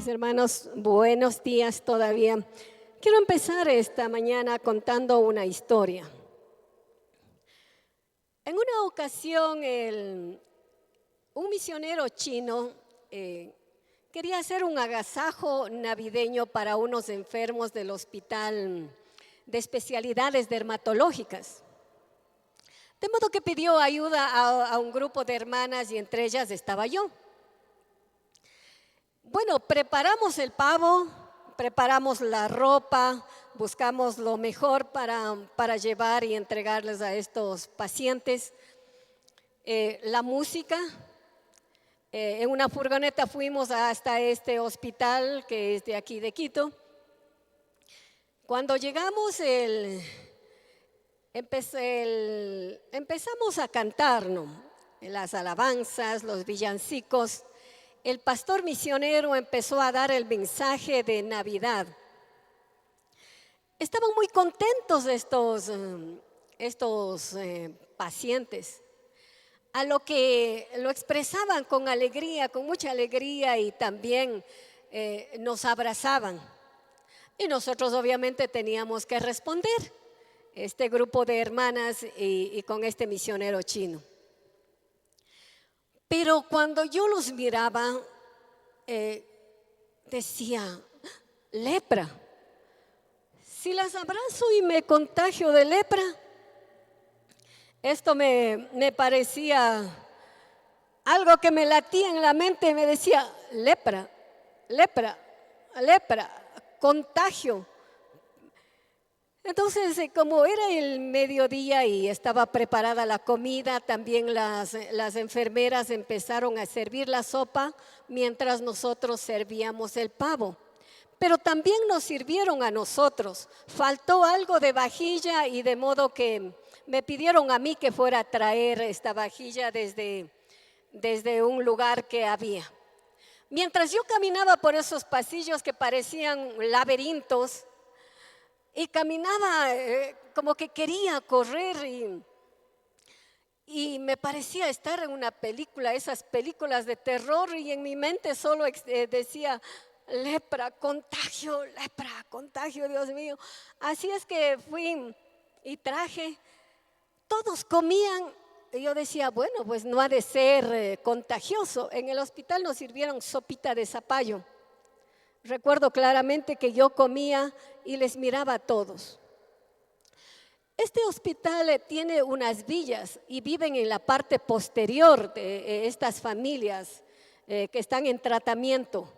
hermanos, buenos días todavía. Quiero empezar esta mañana contando una historia. En una ocasión, un misionero chino quería hacer un agasajo navideño para unos enfermos del hospital de especialidades dermatológicas. De modo que pidió ayuda a un grupo de hermanas y entre ellas estaba yo. Bueno, preparamos el pavo, preparamos la ropa, buscamos lo mejor para llevar y entregarles a estos pacientes. La música, en una furgoneta fuimos hasta este hospital que es de aquí de Quito. Cuando llegamos empezamos a cantar, ¿no? Las alabanzas, los villancicos. El pastor misionero empezó a dar el mensaje de Navidad. Estaban muy contentos estos pacientes, a lo que lo expresaban con alegría, con mucha alegría, y también nos abrazaban. Y nosotros obviamente teníamos que responder, este grupo de hermanas y con este misionero chino. Pero cuando yo los miraba, decía, lepra. Si las abrazo y me contagio de lepra, esto me parecía algo que me latía en la mente, me decía, lepra, lepra, lepra, contagio. Entonces, como era el mediodía y estaba preparada la comida, también las enfermeras empezaron a servir la sopa mientras nosotros servíamos el pavo. Pero también nos sirvieron a nosotros. Faltó algo de vajilla y de modo que me pidieron a mí que fuera a traer esta vajilla desde un lugar que había. Mientras yo caminaba por esos pasillos que parecían laberintos, y caminaba como que quería correr y me parecía estar en una película, esas películas de terror, y en mi mente solo decía, lepra, contagio, Dios mío. Así es que fui y traje, todos comían, y yo decía, bueno, pues no ha de ser contagioso. En el hospital nos sirvieron sopita de zapallo. Recuerdo claramente que yo comía y les miraba a todos. Este hospital tiene unas villas y viven en la parte posterior de estas familias que están en tratamiento.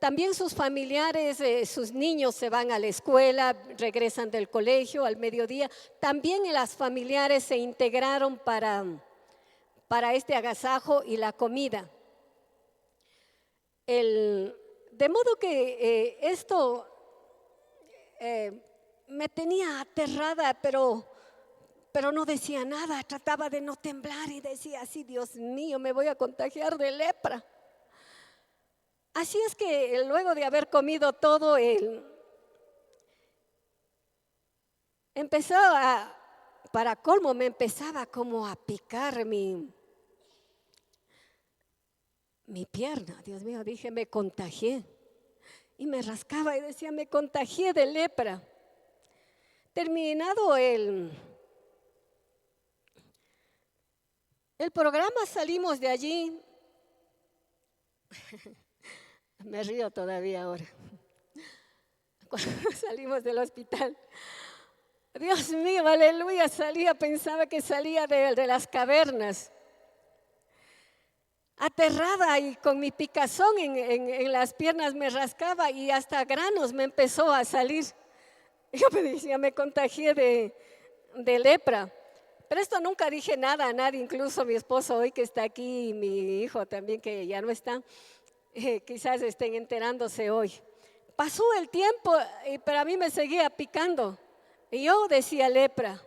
También sus familiares, sus niños se van a la escuela, regresan del colegio al mediodía. También las familiares se integraron para este agasajo y la comida. De modo que esto me tenía aterrada, pero no decía nada, trataba de no temblar y decía así, Dios mío, me voy a contagiar de lepra. Así es que luego de haber comido todo, para colmo, me empezaba como a picar mi pierna. Dios mío, dije, me contagié. Y me rascaba y decía, me contagié de lepra. Terminado el programa, salimos de allí. Me río todavía ahora. Cuando salimos del hospital, Dios mío, aleluya, pensaba que salía de las cavernas. Aterrada y con mi picazón en las piernas me rascaba y hasta granos me empezó a salir. Yo me decía, me contagié de lepra. Pero esto nunca dije nada a nadie, incluso mi esposo hoy que está aquí y mi hijo también que ya no está, quizás estén enterándose hoy. Pasó el tiempo, pero a mí me seguía picando y yo decía lepra.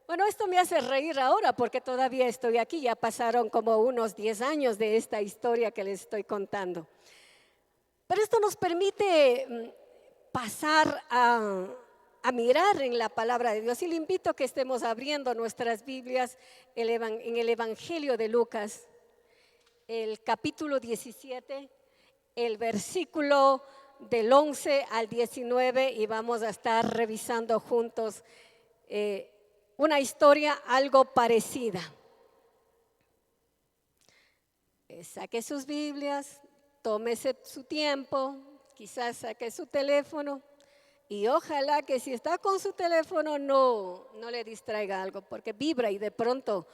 Bueno, esto me hace reír ahora porque todavía estoy aquí, ya pasaron como unos 10 años de esta historia que les estoy contando. Pero esto nos permite pasar a mirar en la palabra de Dios y le invito a que estemos abriendo nuestras Biblias en el Evangelio de Lucas, el capítulo 17 el versículo del 11 al 19 y vamos a estar revisando juntos una historia algo parecida. Saque sus Biblias, tómese su tiempo, quizás saque su teléfono y ojalá que si está con su teléfono no le distraiga algo porque vibra y de pronto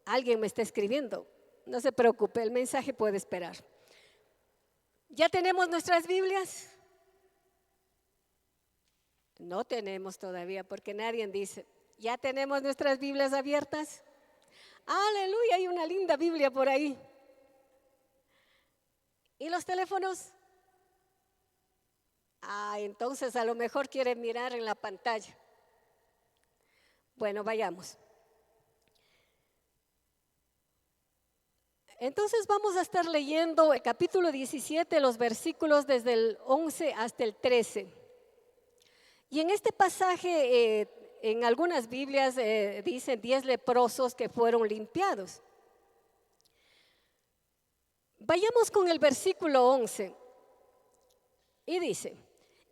alguien me está escribiendo. No se preocupe, el mensaje puede esperar. ¿Ya tenemos nuestras Biblias? No tenemos todavía porque nadie dice, ¿ya tenemos nuestras Biblias abiertas? Aleluya, hay una linda Biblia por ahí. ¿Y los teléfonos? Entonces a lo mejor quieren mirar en la pantalla. Bueno, vayamos. Entonces vamos a estar leyendo el capítulo 17, los versículos desde el 11 hasta el 13. Y en este pasaje, en algunas Biblias dicen 10 leprosos que fueron limpiados. Vayamos con el versículo 11. Y dice,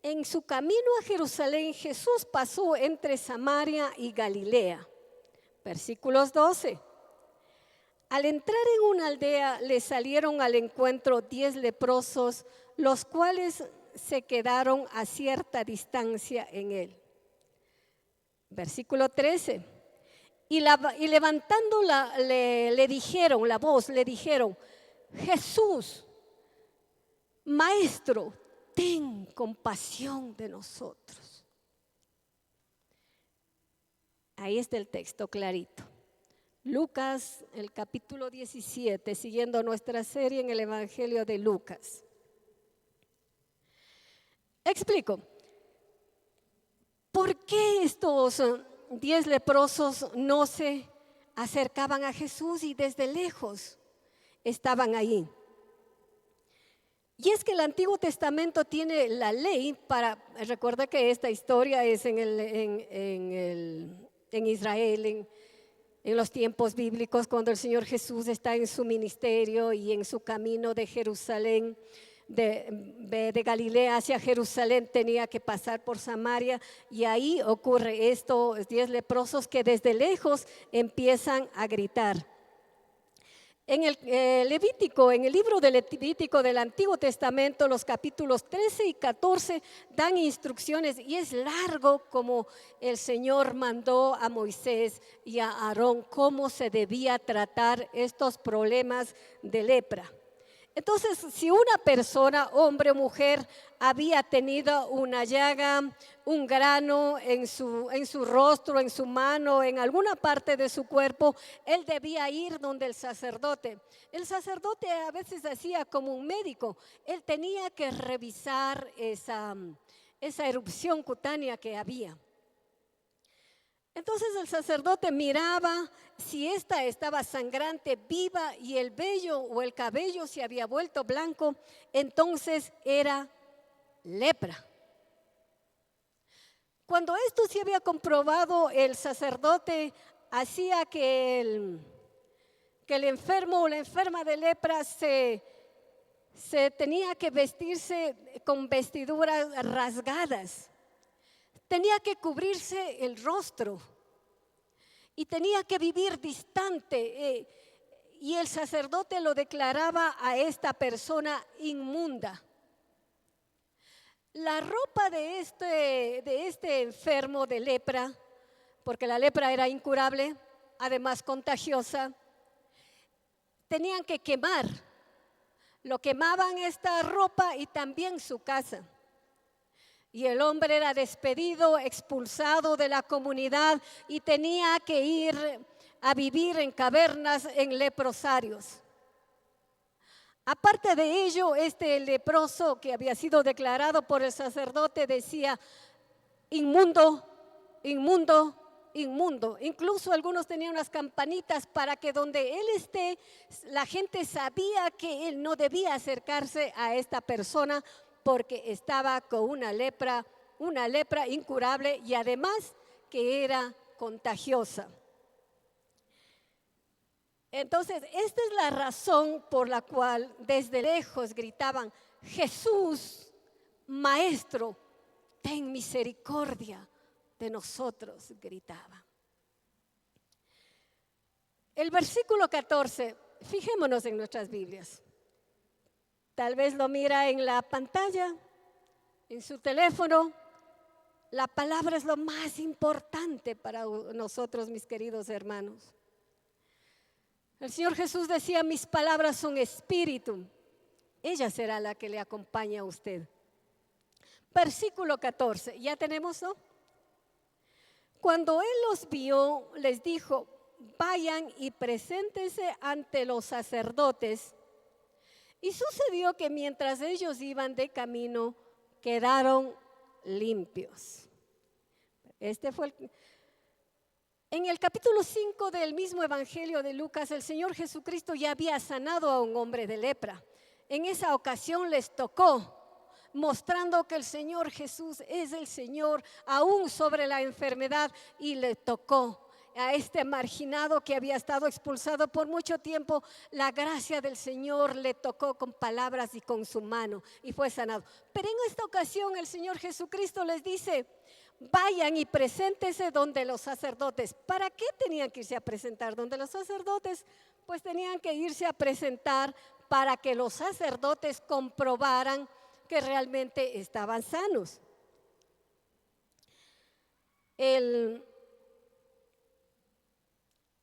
en su camino a Jerusalén Jesús pasó entre Samaria y Galilea. Versículos 12. Al entrar en una aldea le salieron al encuentro 10 leprosos, los cuales se quedaron a cierta distancia en él. Versículo 13. Y levantando le dijeron, la voz, le dijeron, Jesús, Maestro, ten compasión de nosotros. Ahí está el texto clarito. Lucas, el capítulo 17, siguiendo nuestra serie en el Evangelio de Lucas. Explico. ¿Por qué estos 10 leprosos no se acercaban a Jesús y desde lejos estaban ahí? Y es que el Antiguo Testamento tiene la ley para, recuerda que esta historia es en Israel, en los tiempos bíblicos, cuando el Señor Jesús está en su ministerio y en su camino de Jerusalén, de Galilea hacia Jerusalén, tenía que pasar por Samaria y ahí ocurre estos 10 leprosos que desde lejos empiezan a gritar. En el Levítico, en el libro de Levítico del Antiguo Testamento, los capítulos 13 y 14 dan instrucciones y es largo como el Señor mandó a Moisés y a Aarón cómo se debía tratar estos problemas de lepra. Entonces, si una persona, hombre o mujer, había tenido una llaga, un grano en su rostro, en su mano, en alguna parte de su cuerpo, él debía ir donde el sacerdote. El sacerdote a veces hacía como un médico, él tenía que revisar esa erupción cutánea que había. Entonces el sacerdote miraba si ésta estaba sangrante, viva y el vello o el cabello se había vuelto blanco, entonces era lepra. Cuando esto se había comprobado, el sacerdote hacía que el enfermo o la enferma de lepra se tenía que vestirse con vestiduras rasgadas. Tenía que cubrirse el rostro y tenía que vivir distante y el sacerdote lo declaraba a esta persona inmunda. La ropa de este enfermo de lepra, porque la lepra era incurable, además contagiosa, tenían que quemar. Lo quemaban esta ropa y también su casa. Y el hombre era despedido, expulsado de la comunidad y tenía que ir a vivir en cavernas, en leprosarios. Aparte de ello, este leproso que había sido declarado por el sacerdote decía, inmundo, inmundo, inmundo. Incluso algunos tenían unas campanitas para que donde él esté, la gente sabía que él no debía acercarse a esta persona porque estaba con una lepra incurable y además que era contagiosa. Entonces, esta es la razón por la cual desde lejos gritaban: Jesús, Maestro, ten misericordia de nosotros, gritaban. El versículo 14, fijémonos en nuestras Biblias. Tal vez lo mira en la pantalla, en su teléfono. La palabra es lo más importante para nosotros, mis queridos hermanos. El Señor Jesús decía: mis palabras son espíritu. Ella será la que le acompaña a usted. Versículo 14, ¿ya tenemos, no? Cuando Él los vio, les dijo: vayan y preséntense ante los sacerdotes. Y sucedió que mientras ellos iban de camino, quedaron limpios. En el capítulo 5 del mismo Evangelio de Lucas, el Señor Jesucristo ya había sanado a un hombre de lepra. En esa ocasión les tocó, mostrando que el Señor Jesús es el Señor aún sobre la enfermedad, y le tocó a este marginado que había estado expulsado por mucho tiempo. La gracia del Señor le tocó con palabras y con su mano y fue sanado. Pero en esta ocasión el Señor Jesucristo les dice: vayan y preséntense donde los sacerdotes. ¿Para qué tenían que irse a presentar donde los sacerdotes? Pues tenían que irse a presentar para que los sacerdotes comprobaran que realmente estaban sanos.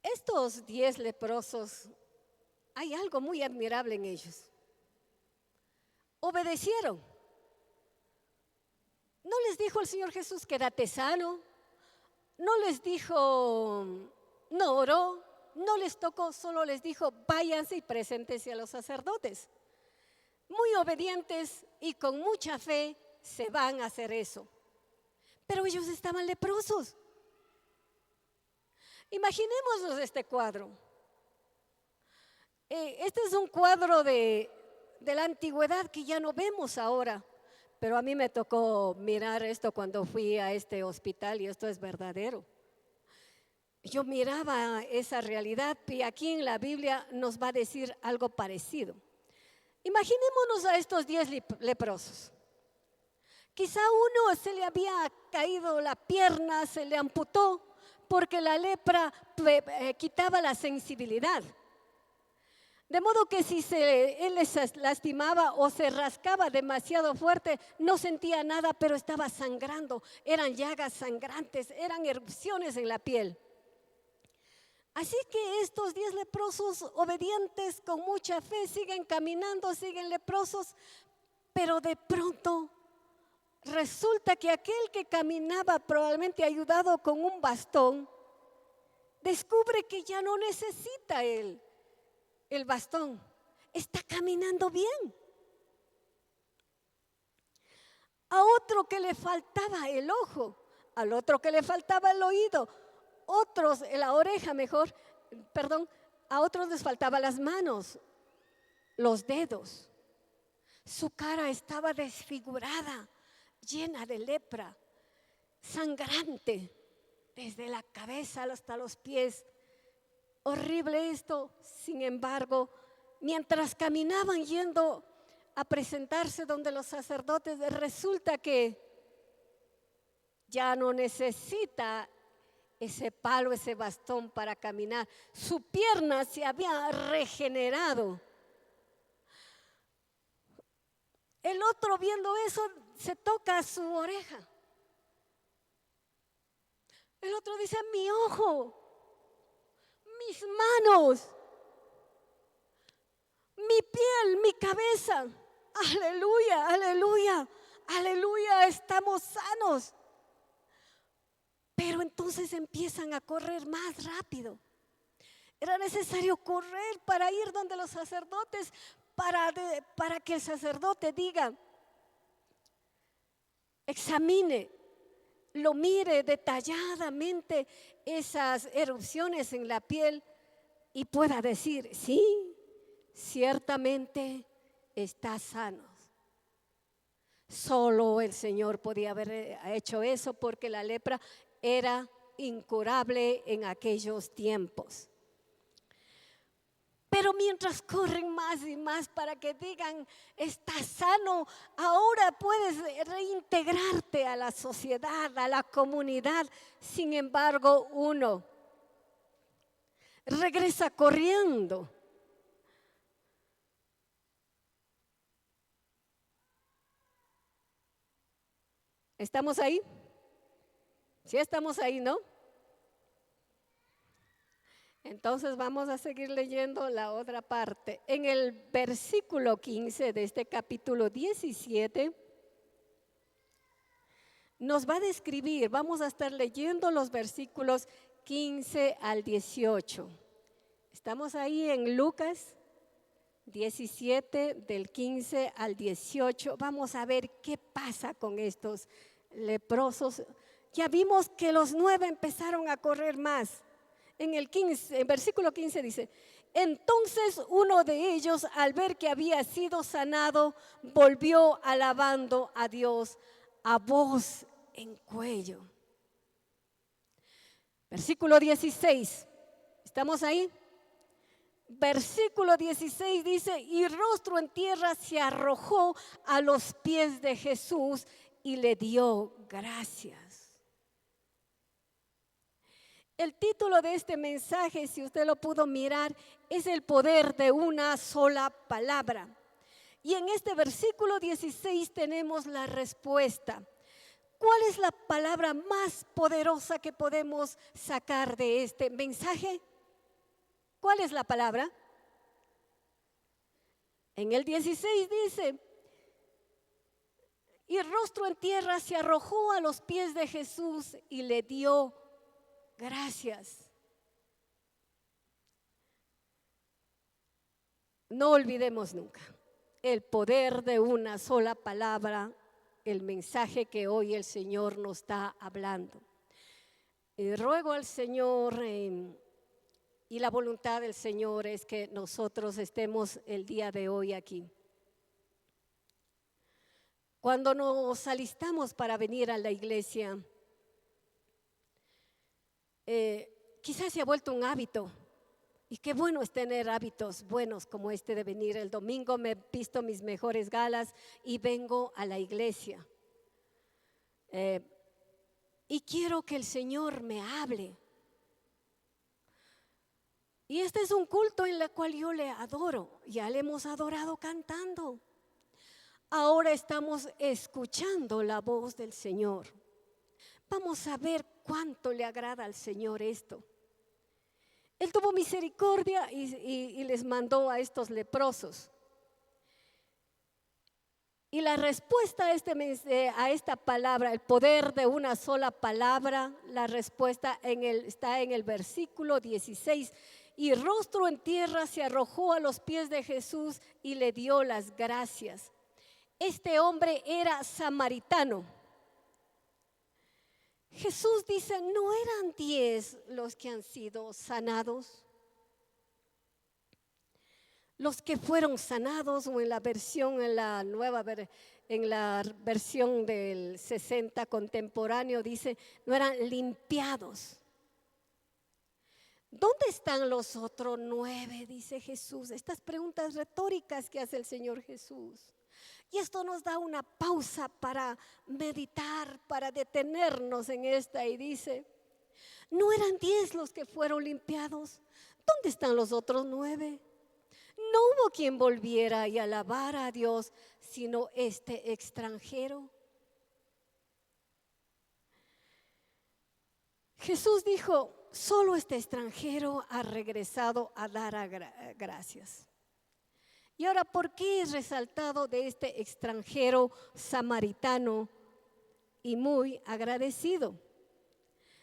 Estos 10 leprosos, hay algo muy admirable en ellos. Obedecieron. No les dijo el Señor Jesús: quédate sano. No les dijo, no oró, no les tocó, solo les dijo: váyanse y preséntense a los sacerdotes. Muy obedientes y con mucha fe se van a hacer eso. Pero ellos estaban leprosos. Imaginémonos este cuadro. Este es un cuadro de la antigüedad que ya no vemos ahora, pero a mí me tocó mirar esto cuando fui a este hospital y esto es verdadero. Yo miraba esa realidad y aquí en la Biblia nos va a decir algo parecido. Imaginémonos a estos 10 leprosos. Quizá uno se le había caído la pierna, se le amputó, porque la lepra quitaba la sensibilidad. De modo que si él les lastimaba o se rascaba demasiado fuerte, no sentía nada, pero estaba sangrando. Eran llagas sangrantes, eran erupciones en la piel. Así que estos 10 leprosos obedientes con mucha fe siguen caminando, siguen leprosos, pero de pronto resulta que aquel que caminaba probablemente ayudado con un bastón, descubre que ya no necesita el bastón, está caminando bien. A otro que le faltaba el ojo, al otro que le faltaba el oído, la oreja mejor, a otros les faltaban las manos, los dedos. Su cara estaba desfigurada, llena de lepra, sangrante, desde la cabeza hasta los pies. Horrible esto. Sin embargo, mientras caminaban yendo a presentarse donde los sacerdotes, resulta que ya no necesita ese palo, ese bastón para caminar. Su pierna se había regenerado. El otro, viendo eso, se toca su oreja. El otro dice: mi ojo, mis manos, mi piel, mi cabeza. Aleluya, aleluya, aleluya, estamos sanos. Pero entonces empiezan a correr más rápido. Era necesario correr para ir donde los sacerdotes, para que el sacerdote diga, examine, lo mire detalladamente esas erupciones en la piel y pueda decir: sí, ciertamente está sano. Solo el Señor podía haber hecho eso, porque la lepra era incurable en aquellos tiempos. Pero mientras corren más y más para que digan, estás sano, ahora puedes reintegrarte a la sociedad, a la comunidad. Sin embargo, uno regresa corriendo. ¿Estamos ahí? Sí, estamos ahí, ¿no? Entonces vamos a seguir leyendo la otra parte. En el versículo 15 de este capítulo 17 nos va a describir, vamos a estar leyendo los versículos 15 al 18. Estamos ahí en Lucas 17 del 15 al 18. Vamos a ver qué pasa con estos leprosos. Ya vimos que los 9 empezaron a correr más. En el versículo 15 dice, entonces uno de ellos, al ver que había sido sanado, volvió alabando a Dios a voz en cuello. Versículo 16, ¿estamos ahí? Versículo 16 dice, y rostro en tierra se arrojó a los pies de Jesús y le dio gracias. El título de este mensaje, si usted lo pudo mirar, es el poder de una sola palabra. Y en este versículo 16 tenemos la respuesta. ¿Cuál es la palabra más poderosa que podemos sacar de este mensaje? ¿Cuál es la palabra? En el 16 dice, y rostro en tierra se arrojó a los pies de Jesús y le dio gracias. No olvidemos nunca el poder de una sola palabra, el mensaje que hoy el Señor nos está hablando. Y ruego al Señor y la voluntad del Señor es que nosotros estemos el día de hoy aquí. Cuando nos alistamos para venir a la iglesia, quizás se ha vuelto un hábito. Y qué bueno es tener hábitos buenos como este de venir el domingo. Me he visto mis mejores galas y vengo a la iglesia. Y quiero que el Señor me hable. Y este es un culto en el cual yo le adoro. Ya le hemos adorado cantando. Ahora estamos escuchando la voz del Señor. Vamos a ver cuánto le agrada al Señor esto. Él tuvo misericordia y les mandó a estos leprosos. Y la respuesta a esta palabra, el poder de una sola palabra, la respuesta está en el versículo 16. Y rostro en tierra se arrojó a los pies de Jesús y le dio las gracias. Este hombre era samaritano. Jesús dice, ¿no eran 10 los que han sido sanados? Los que fueron sanados, o en la versión del 60 contemporáneo dice, no eran limpiados. ¿Dónde están los otros 9? Dice Jesús. Estas preguntas retóricas que hace el Señor Jesús. Y esto nos da una pausa para meditar, para detenernos en esta. Y dice, ¿no eran 10 los que fueron limpiados? ¿Dónde están los otros 9? No hubo quien volviera y alabara a Dios, sino este extranjero. Jesús dijo, solo este extranjero ha regresado a dar gracias. Y ahora, ¿por qué es resaltado de este extranjero samaritano y muy agradecido?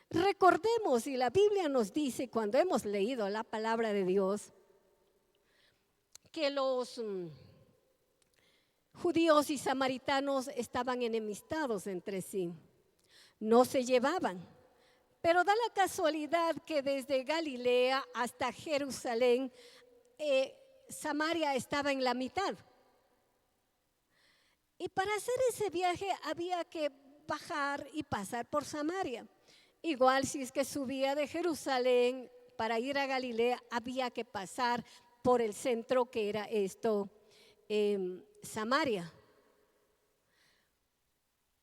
Recordemos, y la Biblia nos dice, cuando hemos leído la palabra de Dios, que los judíos y samaritanos estaban enemistados entre sí, no se llevaban. Pero da la casualidad que desde Galilea hasta Jerusalén, Samaria estaba en la mitad. Y para hacer ese viaje había que bajar y pasar por Samaria. Igual si es que subía de Jerusalén para ir a Galilea, había que pasar por el centro que era esto, Samaria.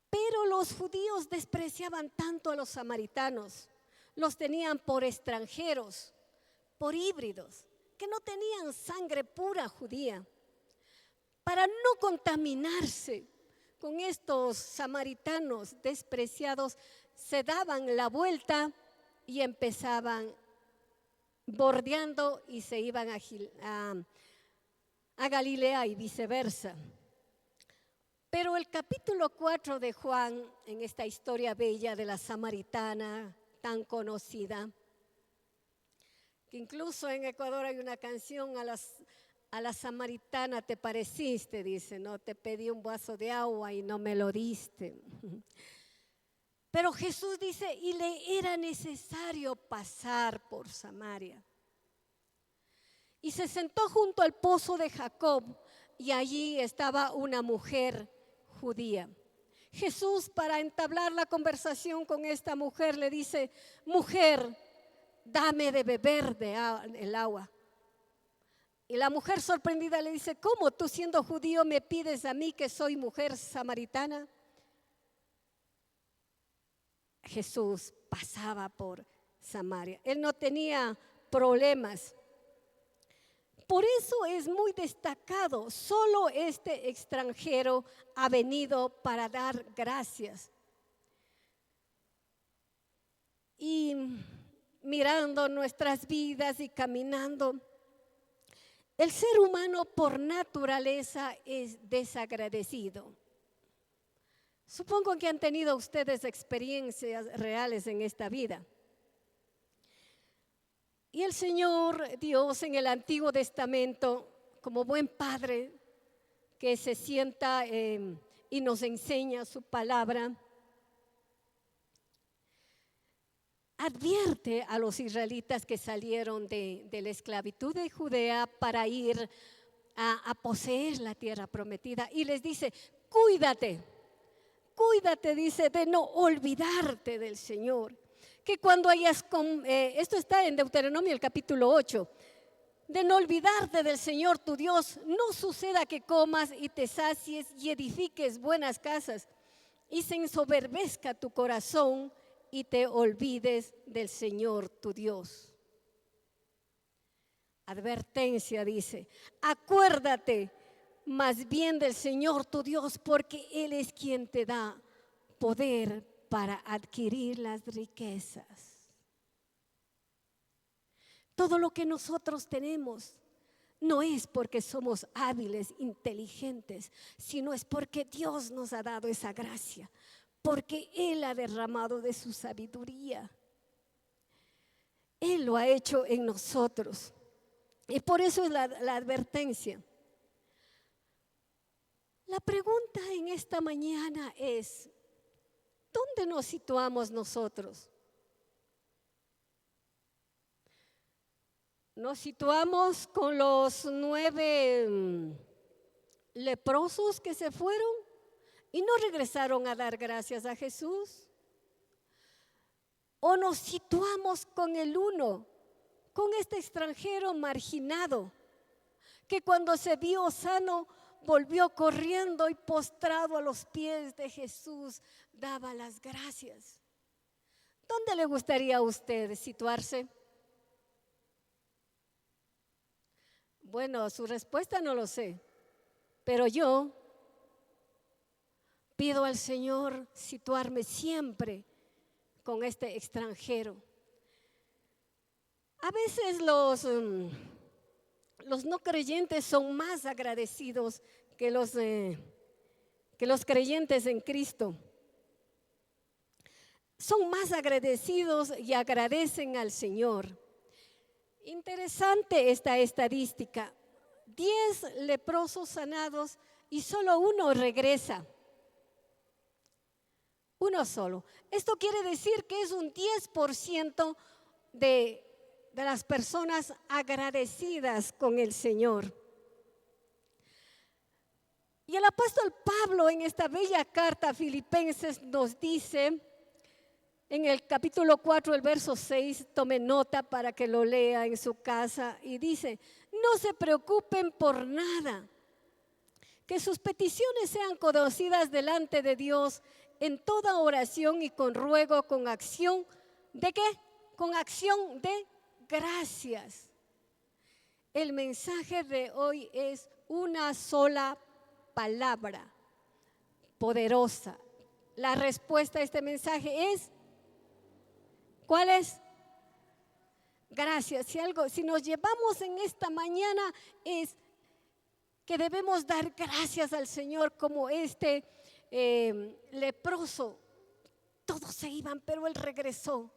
Pero los judíos despreciaban tanto a los samaritanos, los tenían por extranjeros, por híbridos, que no tenían sangre pura judía. Para no contaminarse con estos samaritanos despreciados, se daban la vuelta y empezaban bordeando y se iban a Galilea y viceversa. Pero el capítulo 4 de Juan, en esta historia bella de la samaritana tan conocida, que incluso en Ecuador hay una canción, a la samaritana te pareciste, dice, no, te pedí un vaso de agua y no me lo diste. Pero Jesús dice, y le era necesario pasar por Samaria. Y se sentó junto al pozo de Jacob, y allí estaba una mujer judía. Jesús, para entablar la conversación con esta mujer, le dice, mujer, dame de beber el agua. Y la mujer sorprendida le dice, ¿cómo tú siendo judío me pides a mí que soy mujer samaritana? Jesús pasaba por Samaria. Él no tenía problemas. Por eso es muy destacado, solo este extranjero ha venido para dar gracias. Y mirando nuestras vidas y caminando, el ser humano por naturaleza es desagradecido. Supongo que han tenido ustedes experiencias reales en esta vida. Y el Señor Dios en el Antiguo Testamento, como buen padre que se sienta y nos enseña su palabra, advierte a los israelitas que salieron de la esclavitud de Judea para ir a poseer la tierra prometida. Y les dice, cuídate, dice, de no olvidarte del Señor. Que cuando esto está en Deuteronomio el capítulo 8, de no olvidarte del Señor tu Dios, no suceda que comas y te sacies y edifiques buenas casas y se ensoberbezca tu corazón y te olvides del Señor tu Dios. Advertencia dice, acuérdate más bien del Señor tu Dios, porque Él es quien te da poder para adquirir las riquezas. Todo lo que nosotros tenemos no es porque somos hábiles, inteligentes, sino es porque Dios nos ha dado esa gracia, porque Él ha derramado de su sabiduría. Él lo ha hecho en nosotros. Y por eso es la advertencia. La pregunta en esta mañana es, ¿dónde nos situamos nosotros? Nos situamos con los 9 leprosos que se fueron y no regresaron a dar gracias a Jesús. O nos situamos con el 1, con este extranjero marginado, que cuando se vio sano, volvió corriendo y postrado a los pies de Jesús, daba las gracias. ¿Dónde le gustaría a usted situarse? Bueno, su respuesta no lo sé, pero yo pido al Señor situarme siempre con este extranjero. A veces los no creyentes son más agradecidos que los creyentes en Cristo. Son más agradecidos y agradecen al Señor. Interesante esta estadística. 10 leprosos sanados y solo 1 regresa. 1 solo. Esto quiere decir que es un 10% de las personas agradecidas con el Señor. Y el apóstol Pablo en esta bella carta a Filipenses nos dice En el capítulo 4, el verso 6, tome nota para que lo lea en su casa y dice: no se preocupen por nada, que sus peticiones sean conocidas delante de Dios en toda oración y con ruego, con acción, ¿de qué? Con acción de gracias. El mensaje de hoy es una sola palabra poderosa. La respuesta a este mensaje es, ¿cuál es? Gracias. Si nos llevamos en esta mañana es que debemos dar gracias al Señor, como este leproso. Todos se iban, pero él regresó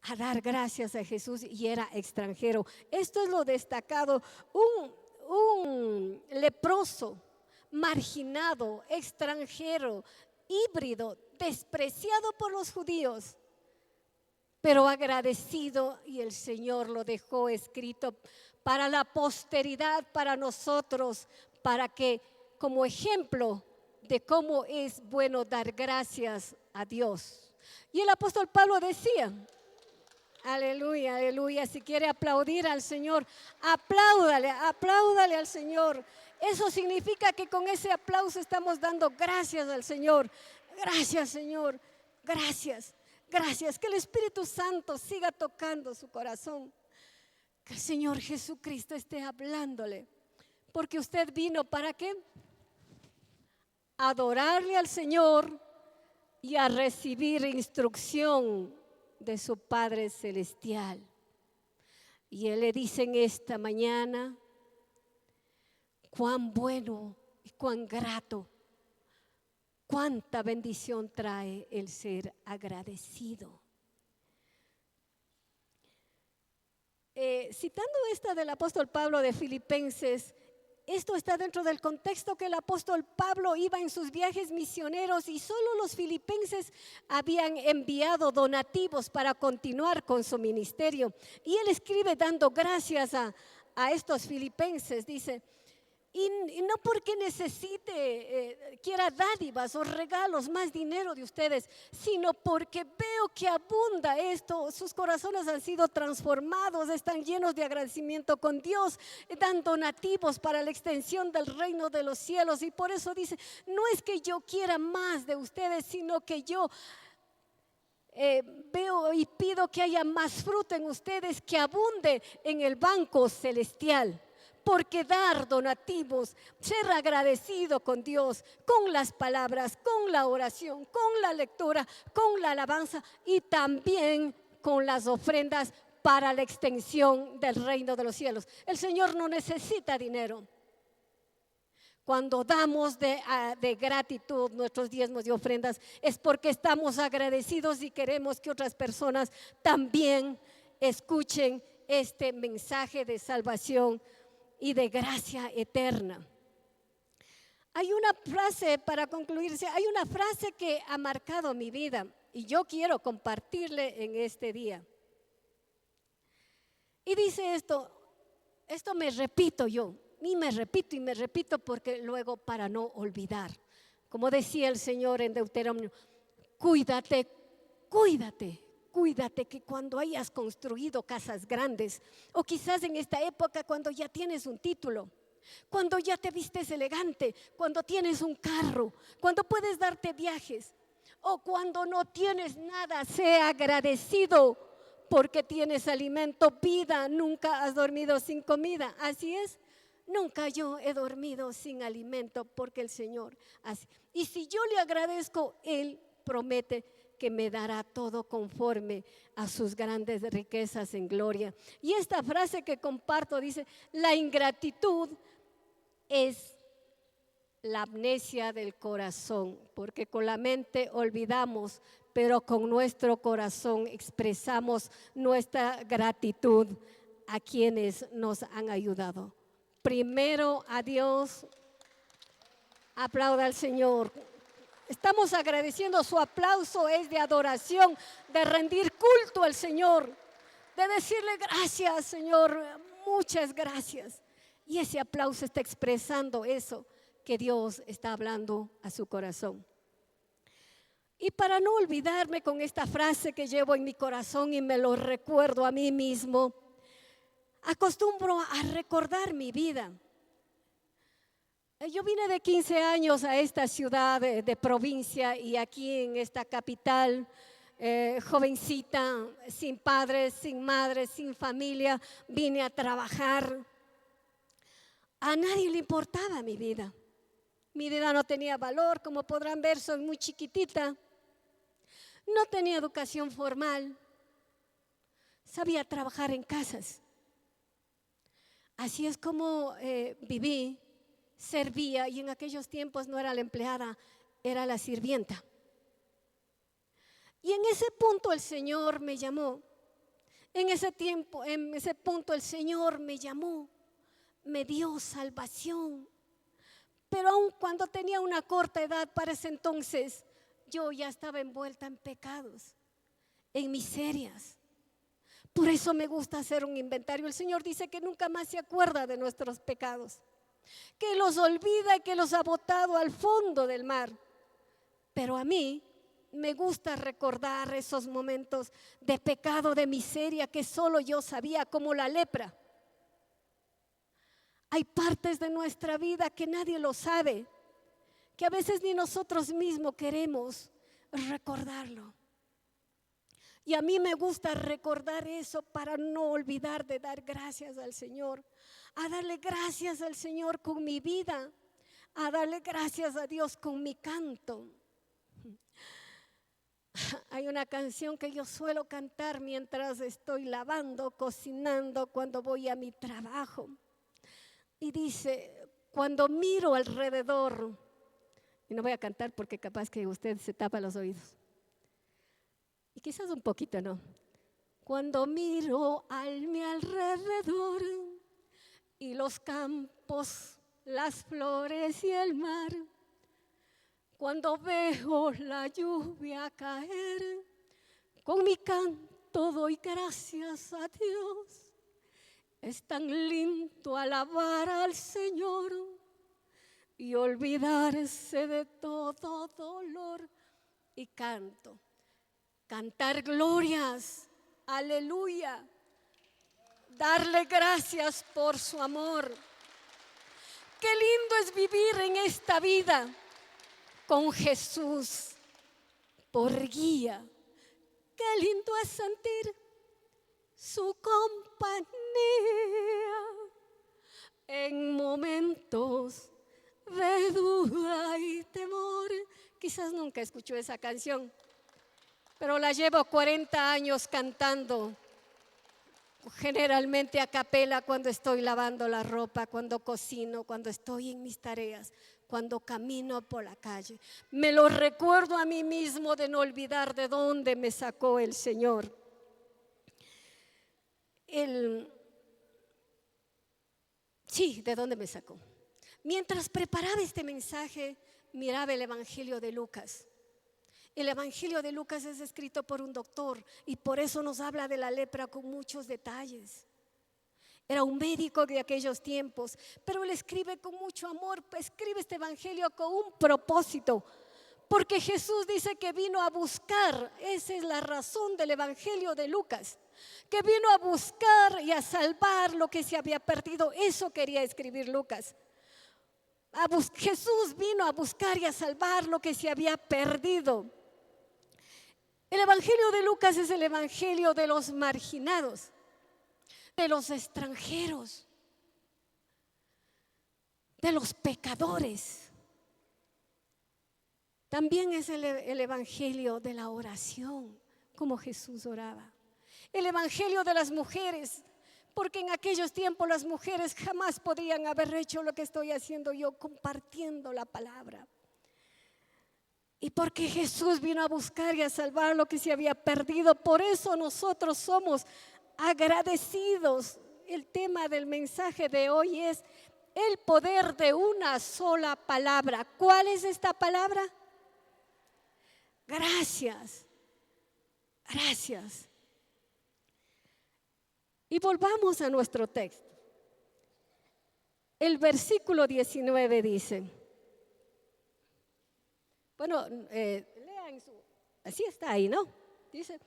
a dar gracias a Jesús y era extranjero. Esto es lo destacado. Un leproso, marginado, extranjero, híbrido, despreciado por los judíos, pero agradecido, y el Señor lo dejó escrito para la posteridad, para nosotros, para que como ejemplo de cómo es bueno dar gracias a Dios. Y el apóstol Pablo decía, aleluya, aleluya, si quiere aplaudir al Señor, apláudale, apláudale al Señor. Eso significa que con ese aplauso estamos dando gracias al Señor. Gracias, Señor, gracias. Gracias, que el Espíritu Santo siga tocando su corazón, que el Señor Jesucristo esté hablándole, porque usted vino ¿para qué? Adorarle al Señor y a recibir instrucción de su Padre Celestial. Y Él le dice en esta mañana, cuán bueno y cuán grato, cuánta bendición trae el ser agradecido. Citando esta del apóstol Pablo de Filipenses, esto está dentro del contexto que el apóstol Pablo iba en sus viajes misioneros y solo los filipenses habían enviado donativos para continuar con su ministerio. Y él escribe dando gracias a estos filipenses, dice, y no porque necesite, quiera dádivas o regalos, más dinero de ustedes, sino porque veo que abunda esto. Sus corazones han sido transformados, están llenos de agradecimiento con Dios, dan donativos para la extensión del reino de los cielos. Y por eso dice, no es que yo quiera más de ustedes, sino que yo veo y pido que haya más fruto en ustedes, que abunde en el banco celestial. Porque dar donativos, ser agradecido con Dios, con las palabras, con la oración, con la lectura, con la alabanza y también con las ofrendas para la extensión del reino de los cielos. El Señor no necesita dinero. Cuando damos de gratitud nuestros diezmos y ofrendas es porque estamos agradecidos y queremos que otras personas también escuchen este mensaje de salvación y de gracia eterna. Hay una frase, para concluirse, hay una frase que ha marcado mi vida y yo quiero compartirle en este día. Y dice esto me repito yo, y me repito y me repito porque luego para no olvidar. Como decía el Señor en Deuteronomio, cuídate, cuídate. Cuídate que cuando hayas construido casas grandes, o quizás en esta época cuando ya tienes un título, cuando ya te vistes elegante, cuando tienes un carro, cuando puedes darte viajes, o cuando no tienes nada, sea agradecido porque tienes alimento, vida. Nunca has dormido sin comida, así es. Nunca yo he dormido sin alimento porque el Señor hace. Y si yo le agradezco, Él promete que me dará todo conforme a sus grandes riquezas en gloria. Y esta frase que comparto dice, la ingratitud es la amnesia del corazón, porque con la mente olvidamos, pero con nuestro corazón expresamos nuestra gratitud a quienes nos han ayudado. Primero a Dios, aplauda al Señor. Estamos agradeciendo, su aplauso es de adoración, de rendir culto al Señor, de decirle gracias, Señor, muchas gracias. Y ese aplauso está expresando eso que Dios está hablando a su corazón. Y para no olvidarme con esta frase que llevo en mi corazón y me lo recuerdo a mí mismo, acostumbro a recordar mi vida. Yo vine de 15 años a esta ciudad de provincia y aquí en esta capital, jovencita, sin padres, sin madre, sin familia, vine a trabajar. A nadie le importaba mi vida. Mi vida no tenía valor, como podrán ver, soy muy chiquitita. No tenía educación formal. Sabía trabajar en casas. Así es como viví, servía, y en aquellos tiempos no era la empleada, era la sirvienta. Y en ese punto el Señor me llamó. En ese punto el Señor me llamó, me dio salvación. Pero aun cuando tenía una corta edad para ese entonces, yo ya estaba envuelta en pecados, en miserias. Por eso me gusta hacer un inventario. El Señor dice que nunca más se acuerda de nuestros pecados, que los olvida y que los ha botado al fondo del mar. Pero a mí me gusta recordar esos momentos de pecado, de miseria que solo yo sabía, como la lepra. Hay partes de nuestra vida que nadie lo sabe, que a veces ni nosotros mismos queremos recordarlo. Y a mí me gusta recordar eso para no olvidar de dar gracias al Señor, a darle gracias al Señor con mi vida, a darle gracias a Dios con mi canto. Hay una canción que yo suelo cantar mientras estoy lavando, cocinando, cuando voy a mi trabajo. Y dice, cuando miro alrededor, y no voy a cantar porque capaz que usted se tapa los oídos, y quizás un poquito, ¿no? Cuando miro a mi alrededor y los campos, las flores y el mar, cuando veo la lluvia caer, con mi canto doy gracias a Dios. Es tan lindo alabar al Señor y olvidarse de todo dolor. Y canto, cantar glorias, aleluya, darle gracias por su amor. Qué lindo es vivir en esta vida con Jesús por guía. Qué lindo es sentir su compañía en momentos de duda y temor. Quizás nunca escuchó esa canción, pero la llevo 40 años cantando, generalmente a capela, cuando estoy lavando la ropa, cuando cocino, cuando estoy en mis tareas, cuando camino por la calle. Me lo recuerdo a mí mismo de no olvidar de dónde me sacó el Señor. Sí, ¿de dónde me sacó? Mientras preparaba este mensaje, miraba el Evangelio de Lucas. El Evangelio de Lucas es escrito por un doctor y por eso nos habla de la lepra con muchos detalles. Era un médico de aquellos tiempos, pero él escribe con mucho amor, escribe este Evangelio con un propósito. Porque Jesús dice que vino a buscar, esa es la razón del Evangelio de Lucas, que vino a buscar y a salvar lo que se había perdido. Eso quería escribir Lucas. Jesús vino a buscar y a salvar lo que se había perdido. El Evangelio de Lucas es el Evangelio de los marginados, de los extranjeros, de los pecadores. También es el Evangelio de la oración, como Jesús oraba. El Evangelio de las mujeres, porque en aquellos tiempos las mujeres jamás podrían haber hecho lo que estoy haciendo yo, compartiendo la palabra. Y porque Jesús vino a buscar y a salvar lo que se había perdido, por eso nosotros somos agradecidos. El tema del mensaje de hoy es el poder de una sola palabra. ¿Cuál es esta palabra? Gracias, gracias. Y volvamos a nuestro texto. El versículo 19 dice, bueno, lea está así está ahí, ¿no? Dice,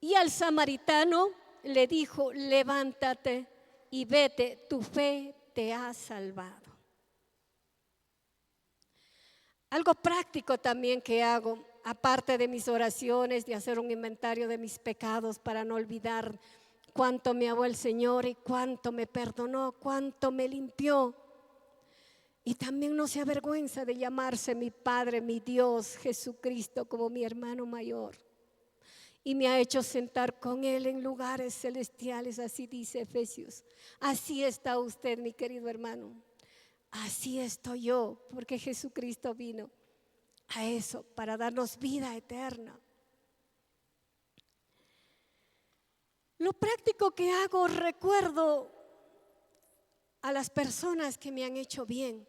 y al samaritano le dijo, levántate y vete, tu fe te ha salvado. Algo práctico también que hago, aparte de mis oraciones, de hacer un inventario de mis pecados para no olvidar cuánto me amó el Señor y cuánto me perdonó, cuánto me limpió. Y también no se avergüenza de llamarse mi Padre, mi Dios, Jesucristo, como mi hermano mayor. Y me ha hecho sentar con Él en lugares celestiales, así dice Efesios. Así está usted, mi querido hermano. Así estoy yo, porque Jesucristo vino a eso, para darnos vida eterna. Lo práctico que hago, recuerdo a las personas que me han hecho bien,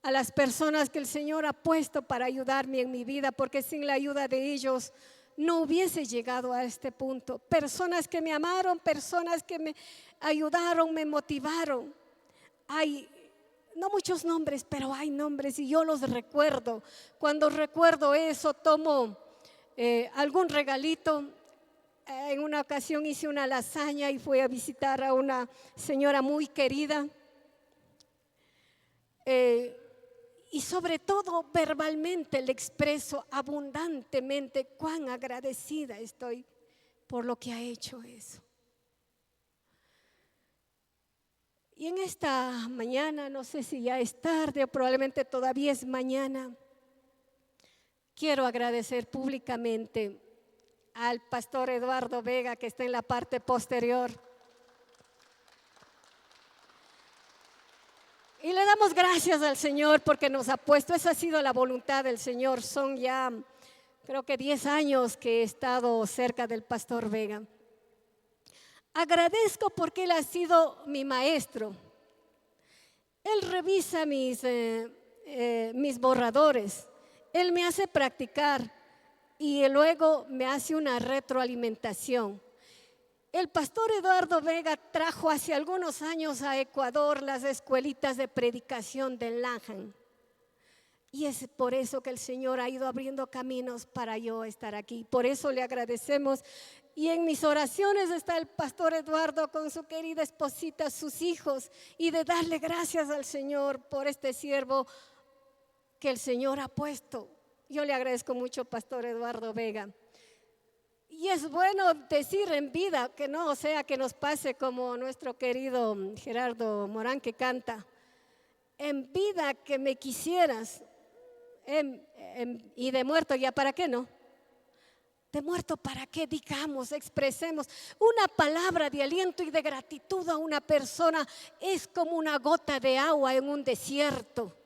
a las personas que el Señor ha puesto para ayudarme en mi vida, porque sin la ayuda de ellos no hubiese llegado a este punto. Personas que me amaron, personas que me ayudaron, me motivaron. Hay no muchos nombres, pero hay nombres y yo los recuerdo. Cuando recuerdo eso, tomo algún regalito. En una ocasión hice una lasaña y fui a visitar a una señora muy querida. Y sobre todo verbalmente le expreso abundantemente cuán agradecida estoy por lo que ha hecho eso. Y en esta mañana, no sé si ya es tarde o probablemente todavía es mañana, quiero agradecer públicamente al pastor Eduardo Vega, que está en la parte posterior. Y le damos gracias al Señor porque nos ha puesto, esa ha sido la voluntad del Señor. Son ya, creo que 10 años que he estado cerca del pastor Vega. Agradezco porque él ha sido mi maestro. Él revisa mis borradores. Él me hace practicar y luego me hace una retroalimentación. El pastor Eduardo Vega trajo hace algunos años a Ecuador las escuelitas de predicación del LAJAN. Y es por eso que el Señor ha ido abriendo caminos para yo estar aquí. Por eso le agradecemos. Y en mis oraciones está el pastor Eduardo con su querida esposita, sus hijos, y de darle gracias al Señor por este siervo que el Señor ha puesto. Yo le agradezco mucho, pastor Eduardo Vega. Y es bueno decir en vida, que no sea que nos pase como nuestro querido Gerardo Morán que canta. En vida que me quisieras, y de muerto ya para qué no. De muerto para qué digamos, expresemos. Una palabra de aliento y de gratitud a una persona es como una gota de agua en un desierto.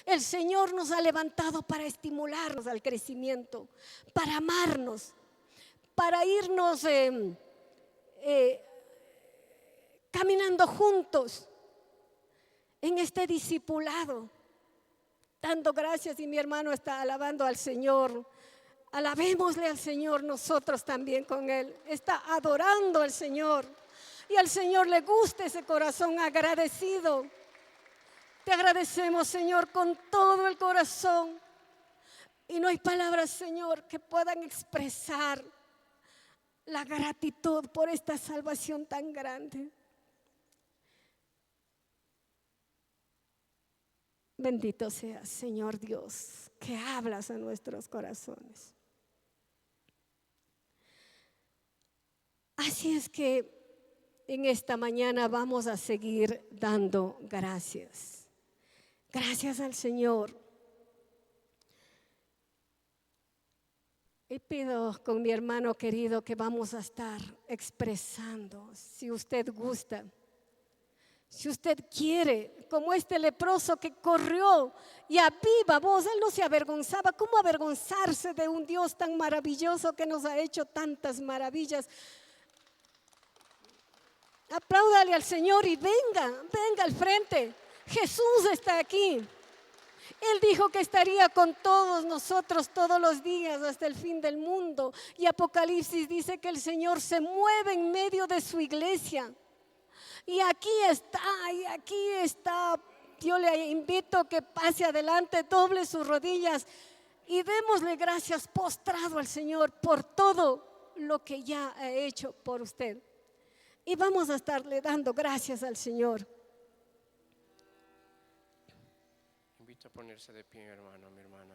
El Señor nos ha levantado para estimularnos al crecimiento, para amarnos, para irnos caminando juntos en este discipulado, dando gracias. Y mi hermano está alabando al Señor. Alabémosle al Señor nosotros también con Él. Está adorando al Señor. Y al Señor le gusta ese corazón agradecido. Te agradecemos, Señor, con todo el corazón. Y no hay palabras, Señor, que puedan expresar la gratitud por esta salvación tan grande. Bendito seas, Señor Dios, que hablas a nuestros corazones. Así es que en esta mañana vamos a seguir dando gracias. Gracias al Señor. Y pido con mi hermano querido que vamos a estar expresando, si usted gusta, si usted quiere, como este leproso que corrió y a viva voz, él no se avergonzaba. ¿Cómo avergonzarse de un Dios tan maravilloso que nos ha hecho tantas maravillas? Apláudale al Señor y venga al frente. Jesús está aquí. Él dijo que estaría con todos nosotros todos los días hasta el fin del mundo. Y Apocalipsis dice que el Señor se mueve en medio de su iglesia. Y aquí está. Yo le invito a que pase adelante, doble sus rodillas, Y démosle gracias postrado al Señor por todo lo que ya ha hecho por usted. Y vamos a estarle dando gracias al Señor. Invito a ponerse de pie, mi hermano, mi hermana.